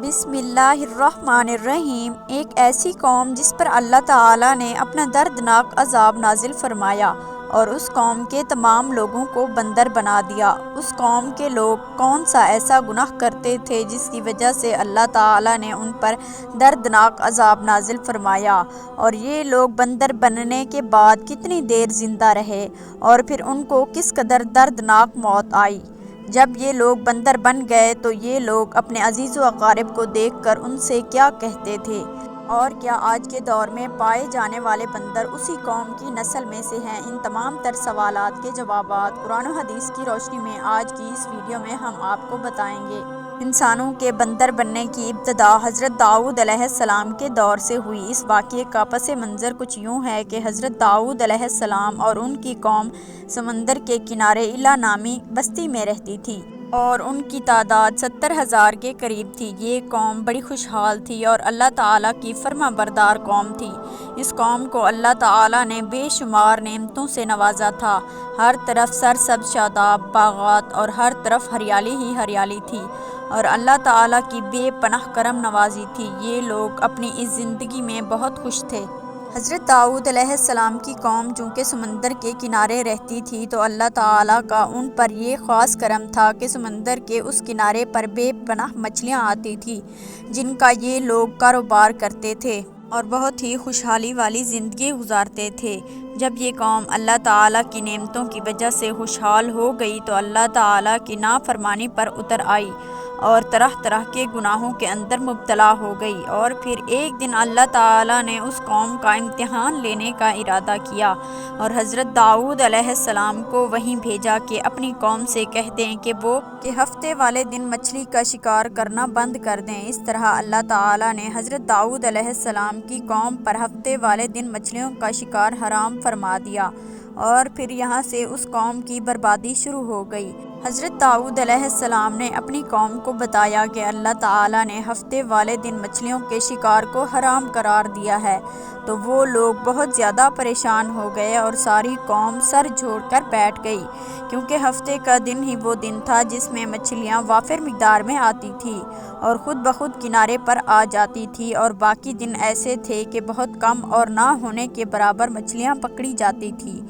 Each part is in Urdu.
بسم اللہ الرحمن الرحیم۔ ایک ایسی قوم جس پر اللہ تعالیٰ نے اپنا دردناک عذاب نازل فرمایا اور اس قوم کے تمام لوگوں کو بندر بنا دیا۔ اس قوم کے لوگ کون سا ایسا گناہ کرتے تھے جس کی وجہ سے اللہ تعالیٰ نے ان پر دردناک عذاب نازل فرمایا، اور یہ لوگ بندر بننے کے بعد کتنی دیر زندہ رہے اور پھر ان کو کس قدر دردناک موت آئی۔ جب یہ لوگ بندر بن گئے تو یہ لوگ اپنے عزیز و اقارب کو دیکھ کر ان سے کیا کہتے تھے؟ اور کیا آج کے دور میں پائے جانے والے بندر اسی قوم کی نسل میں سے ہیں؟ ان تمام تر سوالات کے جوابات قرآن و حدیث کی روشنی میں آج کی اس ویڈیو میں ہم آپ کو بتائیں گے۔ انسانوں کے بندر بننے کی ابتدا حضرت داؤد علیہ السلام کے دور سے ہوئی۔ اس واقعے کا پس منظر کچھ یوں ہے کہ حضرت داؤد علیہ السلام اور ان کی قوم سمندر کے کنارے ایلا نامی بستی میں رہتی تھی، اور ان کی تعداد 70,000 کے قریب تھی۔ یہ قوم بڑی خوشحال تھی اور اللہ تعالیٰ کی فرما بردار قوم تھی۔ اس قوم کو اللہ تعالیٰ نے بے شمار نعمتوں سے نوازا تھا۔ ہر طرف سرسبز شاداب باغات اور ہر طرف ہریالی ہی ہریالی تھی، اور اللہ تعالیٰ کی بے پناہ کرم نوازی تھی۔ یہ لوگ اپنی اس زندگی میں بہت خوش تھے۔ حضرت داؤد علیہ السلام کی قوم چونکہ سمندر کے کنارے رہتی تھی تو اللہ تعالیٰ کا ان پر یہ خاص کرم تھا کہ سمندر کے اس کنارے پر بے پناہ مچھلیاں آتی تھیں جن کا یہ لوگ کاروبار کرتے تھے اور بہت ہی خوشحالی والی زندگی گزارتے تھے۔ جب یہ قوم اللہ تعالیٰ کی نعمتوں کی وجہ سے خوشحال ہو گئی تو اللہ تعالیٰ کی نافرمانی پر اتر آئی اور طرح طرح کے گناہوں کے اندر مبتلا ہو گئی، اور پھر ایک دن اللہ تعالیٰ نے اس قوم کا امتحان لینے کا ارادہ کیا اور حضرت داؤد علیہ السلام کو وہیں بھیجا کہ اپنی قوم سے کہہ دیں کہ وہ ہفتے والے دن مچھلی کا شکار کرنا بند کر دیں۔ اس طرح اللہ تعالیٰ نے حضرت داؤد علیہ السلام کی قوم پر ہفتے والے دن مچھلیوں کا شکار حرام فرما دیا، اور پھر یہاں سے اس قوم کی بربادی شروع ہو گئی۔ حضرت داؤد علیہ السلام نے اپنی قوم کو بتایا کہ اللہ تعالیٰ نے ہفتے والے دن مچھلیوں کے شکار کو حرام قرار دیا ہے، تو وہ لوگ بہت زیادہ پریشان ہو گئے اور ساری قوم سر جھوڑ کر بیٹھ گئی، کیونکہ ہفتے کا دن ہی وہ دن تھا جس میں مچھلیاں وافر مقدار میں آتی تھیں اور خود بخود کنارے پر آ جاتی تھی، اور باقی دن ایسے تھے کہ بہت کم اور نہ ہونے کے برابر مچھلیاں پکڑی جاتی تھیں۔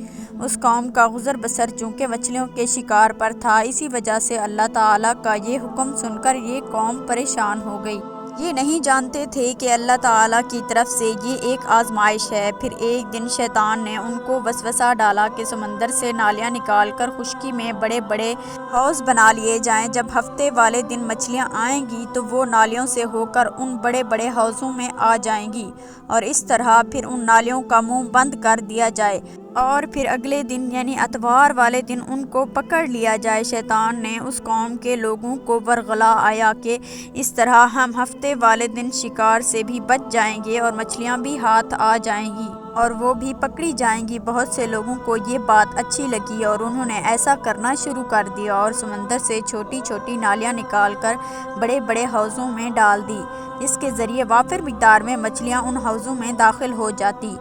اس قوم کا گزر بسر چونکہ مچھلیوں کے شکار پر تھا، اسی وجہ سے اللہ تعالیٰ کا یہ حکم سن کر یہ قوم پریشان ہو گئی۔ یہ نہیں جانتے تھے کہ اللہ تعالیٰ کی طرف سے یہ ایک آزمائش ہے۔ پھر ایک دن شیطان نے ان کو وسوسہ ڈالا کہ سمندر سے نالیاں نکال کر خشکی میں بڑے بڑے حوض بنا لیے جائیں۔ جب ہفتے والے دن مچھلیاں آئیں گی تو وہ نالیوں سے ہو کر ان بڑے بڑے حوضوں میں آ جائیں گی، اور اس طرح پھر ان نالیوں کا منہ بند کر دیا جائے، اور پھر اگلے دن یعنی اتوار والے دن ان کو پکڑ لیا جائے۔ شیطان نے اس قوم کے لوگوں کو ورغلا آیا کہ اس طرح ہم ہفتے والے دن شکار سے بھی بچ جائیں گے اور مچھلیاں بھی ہاتھ آ جائیں گی اور وہ بھی پکڑی جائیں گی۔ بہت سے لوگوں کو یہ بات اچھی لگی اور انہوں نے ایسا کرنا شروع کر دیا اور سمندر سے چھوٹی چھوٹی نالیاں نکال کر بڑے بڑے حوضوں میں ڈال دی، جس کے ذریعے وافر مقدار میں مچھلیاں ان حوضوں میں داخل ہو جاتی۔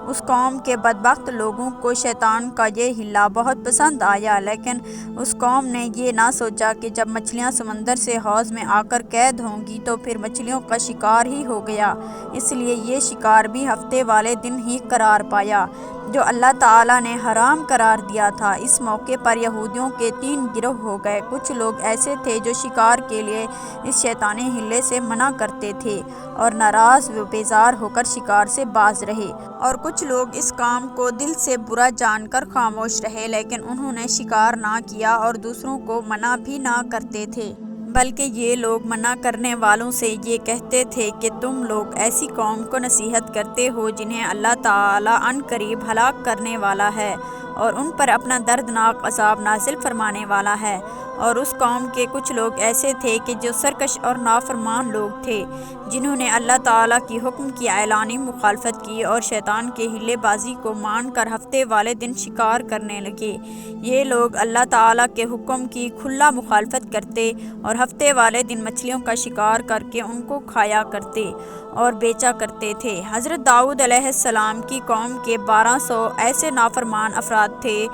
اس قوم کے بدبخت لوگوں کو شیطان کا یہ حیلہ بہت پسند آیا، لیکن اس قوم نے یہ نہ سوچا کہ جب مچھلیاں سمندر سے حوض میں آ کر قید ہوں گی تو پھر مچھلیوں کا شکار ہی ہو گیا، اس لیے یہ شکار بھی ہفتے والے دن ہی قرار پایا جو اللہ تعالیٰ نے حرام قرار دیا تھا۔ اس موقع پر یہودیوں کے 3 گروہ ہو گئے۔ کچھ لوگ ایسے تھے جو شکار کے لیے اس شیطانی حیلے سے منع کرتے تھے اور ناراض و بیزار ہو کر شکار سے باز رہے، اور کچھ لوگ اس کام کو دل سے برا جان کر خاموش رہے، لیکن انہوں نے شکار نہ کیا اور دوسروں کو منع بھی نہ کرتے تھے، بلکہ یہ لوگ منع کرنے والوں سے یہ کہتے تھے کہ تم لوگ ایسی قوم کو نصیحت کرتے ہو جنہیں اللہ تعالیٰ عنقریب ہلاک کرنے والا ہے اور ان پر اپنا دردناک عذاب نازل فرمانے والا ہے۔ اور اس قوم کے کچھ لوگ ایسے تھے کہ جو سرکش اور نافرمان لوگ تھے، جنہوں نے اللہ تعالیٰ کی حکم کی اعلانی مخالفت کی اور شیطان کے حیلے بازی کو مان کر ہفتے والے دن شکار کرنے لگے۔ یہ لوگ اللہ تعالیٰ کے حکم کی کھلا مخالفت کرتے اور ہفتے والے دن مچھلیوں کا شکار کر کے ان کو کھایا کرتے اور بیچا کرتے تھے۔ حضرت داؤد علیہ السلام کی قوم کے 1200 ایسے نافرمان افراد تھے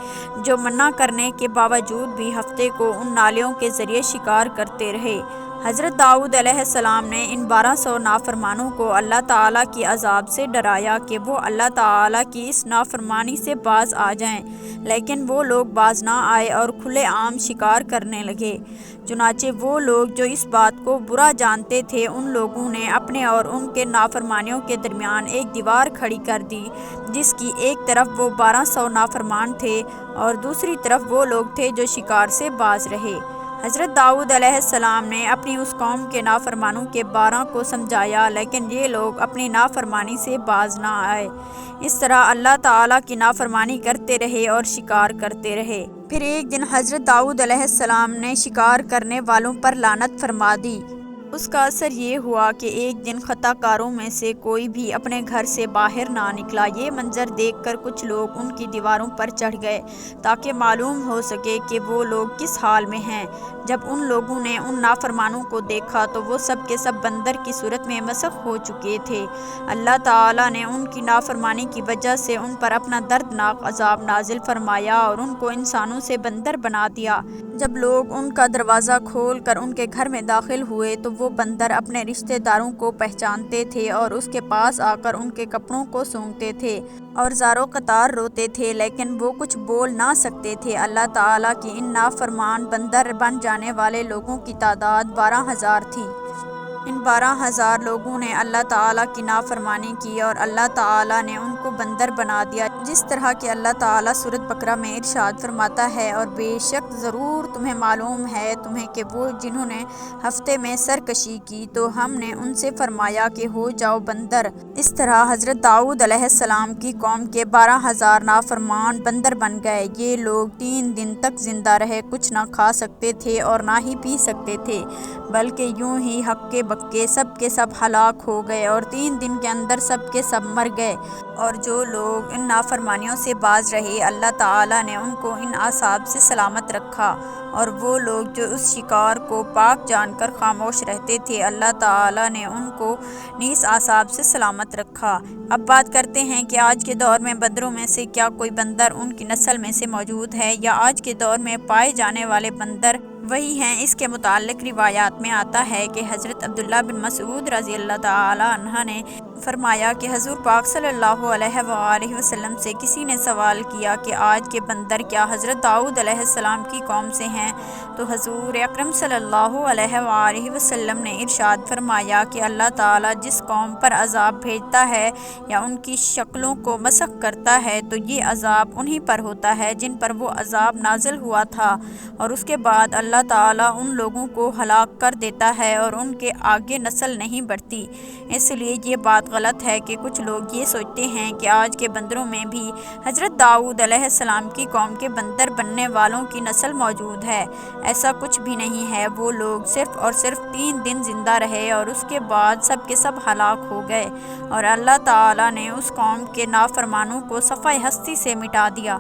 جو منع کرنے کے باوجود بھی ہفتے کو ان نالیوں کے ذریعے شکار کرتے رہے، حضرت داؤد علیہ السلام نے ان 1200 نافرمانوں کو اللہ تعالیٰ کی عذاب سے ڈرایا کہ وہ اللہ تعالیٰ کی اس نافرمانی سے باز آ جائیں، لیکن وہ لوگ باز نہ آئے اور کھلے عام شکار کرنے لگے۔ چنانچہ وہ لوگ جو اس بات کو برا جانتے تھے، ان لوگوں نے اپنے اور ان کے نافرمانیوں کے درمیان ایک دیوار کھڑی کر دی، جس کی ایک طرف وہ 1200 نافرمان تھے اور دوسری طرف وہ لوگ تھے جو شکار سے باز رہے۔ حضرت داؤد علیہ السلام نے اپنی اس قوم کے نافرمانوں کے 12 کو سمجھایا، لیکن یہ لوگ اپنی نافرمانی سے باز نہ آئے۔ اس طرح اللہ تعالیٰ کی نافرمانی کرتے رہے اور شکار کرتے رہے۔ پھر ایک دن حضرت داؤد علیہ السلام نے شکار کرنے والوں پر لعنت فرما دی۔ اس کا اثر یہ ہوا کہ ایک دن خطا کاروں میں سے کوئی بھی اپنے گھر سے باہر نہ نکلا۔ یہ منظر دیکھ کر کچھ لوگ ان کی دیواروں پر چڑھ گئے تاکہ معلوم ہو سکے کہ وہ لوگ کس حال میں ہیں۔ جب ان لوگوں نے ان نافرمانوں کو دیکھا تو وہ سب کے سب بندر کی صورت میں مسخ ہو چکے تھے۔ اللہ تعالیٰ نے ان کی نافرمانی کی وجہ سے ان پر اپنا دردناک عذاب نازل فرمایا اور ان کو انسانوں سے بندر بنا دیا۔ جب لوگ ان کا دروازہ کھول کر ان کے گھر میں داخل ہوئے تو وہ بندر اپنے رشتہ داروں کو پہچانتے تھے اور اس کے پاس آ کر ان کے کپڑوں کو سونگھتے تھے اور زاروں قطار روتے تھے، لیکن وہ کچھ بول نہ سکتے تھے۔ اللہ تعالیٰ کی ان نافرمان بندر بن جانے والے لوگوں کی تعداد 12,000 تھی۔ ان 12,000 لوگوں نے اللہ تعالیٰ کی نافرمانی کی اور اللہ تعالیٰ نے ان کو بندر بنا دیا، جس طرح کہ اللہ تعالیٰ سورۃ بقرہ میں ارشاد فرماتا ہے، اور بے شک ضرور تمہیں معلوم ہے تمہیں کہ وہ جنہوں نے ہفتے میں سرکشی کی تو ہم نے ان سے فرمایا کہ ہو جاؤ بندر۔ اس طرح حضرت داؤد علیہ السلام کی قوم کے 12,000 نافرمان بندر بن گئے۔ یہ لوگ 3 دن تک زندہ رہے، کچھ نہ کھا سکتے تھے اور نہ ہی پی سکتے تھے، بلکہ یوں ہی ہکے بکے سب کے سب ہلاک ہو گئے اور 3 دن کے اندر سب کے سب مر گئے۔ اور جو لوگ ان نافرمانیوں سے باز رہے، اللہ تعالیٰ نے ان کو ان عذاب سے سلامت رکھا، اور وہ لوگ جو اس شکار کو پاک جان کر خاموش رہتے تھے، اللہ تعالیٰ نے ان کو نیز عذاب سے سلامت رکھا۔ اب بات کرتے ہیں کہ آج کے دور میں بندروں میں سے کیا کوئی بندر ان کی نسل میں سے موجود ہے، یا آج کے دور میں پائے جانے والے بندر وہی ہیں۔ اس کے متعلق روایات میں آتا ہے کہ حضرت عبداللہ بن مسعود رضی اللہ تعالی عنہ نے فرمایا کہ حضور پاک صلی اللہ علیہ وآلہ وسلم سے کسی نے سوال کیا کہ آج کے بندر کیا حضرت داؤد علیہ السلام کی قوم سے ہیں؟ تو حضور اکرم صلی اللہ علیہ وآلہ وسلم نے ارشاد فرمایا کہ اللہ تعالیٰ جس قوم پر عذاب بھیجتا ہے یا ان کی شکلوں کو مسخ کرتا ہے تو یہ عذاب انہی پر ہوتا ہے جن پر وہ عذاب نازل ہوا تھا، اور اس کے بعد اللہ تعالیٰ ان لوگوں کو ہلاک کر دیتا ہے اور ان کے آگے نسل نہیں بڑھتی۔ اس لیے یہ بات غلط ہے کہ کچھ لوگ یہ سوچتے ہیں کہ آج کے بندروں میں بھی حضرت داؤد علیہ السلام کی قوم کے بندر بننے والوں کی نسل موجود ہے۔ ایسا کچھ بھی نہیں ہے۔ وہ لوگ صرف اور صرف 3 دن زندہ رہے اور اس کے بعد سب کے سب ہلاک ہو گئے، اور اللہ تعالیٰ نے اس قوم کے نافرمانوں کو صفحہ ہستی سے مٹا دیا۔